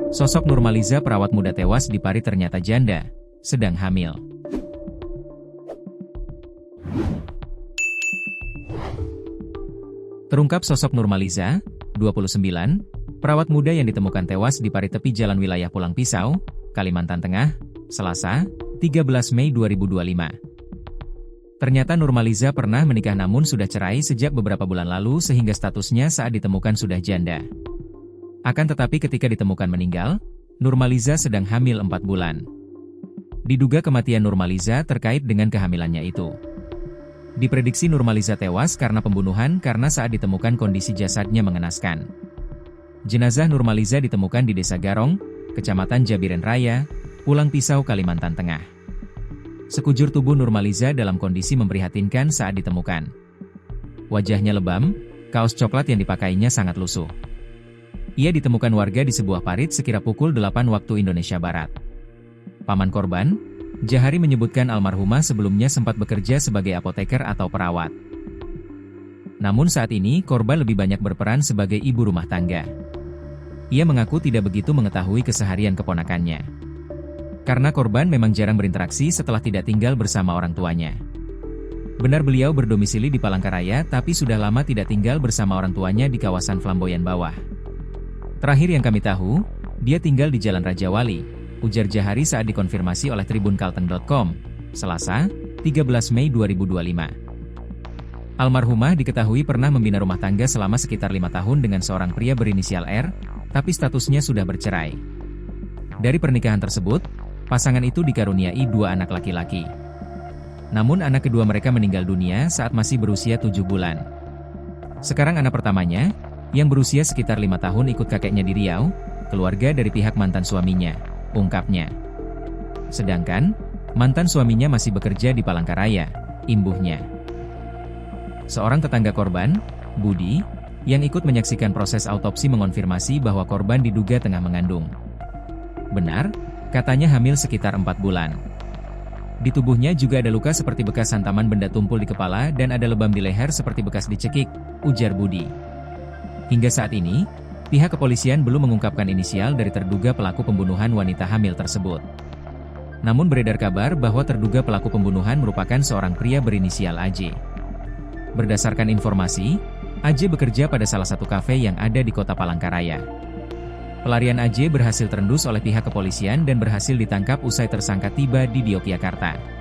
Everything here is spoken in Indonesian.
Sosok Nurmaliza, perawat muda tewas di Parit, ternyata janda, sedang hamil. Terungkap sosok Nurmaliza, 29, perawat muda yang ditemukan tewas di Parit tepi jalan wilayah Pulang Pisau, Kalimantan Tengah, Selasa, 13 Mei 2025. Ternyata Nurmaliza pernah menikah namun sudah cerai sejak beberapa bulan lalu sehingga statusnya saat ditemukan sudah janda. Akan tetapi ketika ditemukan meninggal, Nurmaliza sedang hamil 4 bulan. Diduga kematian Nurmaliza terkait dengan kehamilannya itu. Diprediksi Nurmaliza tewas karena pembunuhan karena saat ditemukan kondisi jasadnya mengenaskan. Jenazah Nurmaliza ditemukan di Desa Garong, Kecamatan Jabiren Raya, Pulang Pisau, Kalimantan Tengah. Sekujur tubuh Nurmaliza dalam kondisi memprihatinkan saat ditemukan. Wajahnya lebam, kaos coklat yang dipakainya sangat lusuh. Ia ditemukan warga di sebuah parit sekira pukul 8 waktu Indonesia Barat. Paman korban, Jahari, menyebutkan almarhumah sebelumnya sempat bekerja sebagai apoteker atau perawat. Namun saat ini korban lebih banyak berperan sebagai ibu rumah tangga. Ia mengaku tidak begitu mengetahui keseharian keponakannya. Karena korban memang jarang berinteraksi setelah tidak tinggal bersama orang tuanya. Benar beliau berdomisili di Palangkaraya tapi sudah lama tidak tinggal bersama orang tuanya di kawasan Flamboyan Bawah. Terakhir yang kami tahu, dia tinggal di Jalan Raja Wali, ujar Jahari saat dikonfirmasi oleh tribunkalteng.com, Selasa, 13 Mei 2025. Almarhumah diketahui pernah membina rumah tangga selama sekitar 5 tahun dengan seorang pria berinisial R, tapi statusnya sudah bercerai. Dari pernikahan tersebut, pasangan itu dikaruniai 2 anak laki-laki. Namun anak kedua mereka meninggal dunia saat masih berusia 7 bulan. Sekarang anak pertamanya, yang berusia sekitar 5 tahun ikut kakeknya di Riau, keluarga dari pihak mantan suaminya, ungkapnya. Sedangkan, mantan suaminya masih bekerja di Palangkaraya, imbuhnya. Seorang tetangga korban, Budi, yang ikut menyaksikan proses autopsi mengonfirmasi bahwa korban diduga tengah mengandung. Benar, katanya hamil sekitar 4 bulan. Di tubuhnya juga ada luka seperti bekas hantaman benda tumpul di kepala dan ada lebam di leher seperti bekas dicekik, ujar Budi. Hingga saat ini, pihak kepolisian belum mengungkapkan inisial dari terduga pelaku pembunuhan wanita hamil tersebut. Namun beredar kabar bahwa terduga pelaku pembunuhan merupakan seorang pria berinisial AJ. Berdasarkan informasi, AJ bekerja pada salah satu kafe yang ada di kota Palangkaraya. Pelarian AJ berhasil terendus oleh pihak kepolisian dan berhasil ditangkap usai tersangka tiba di Yogyakarta.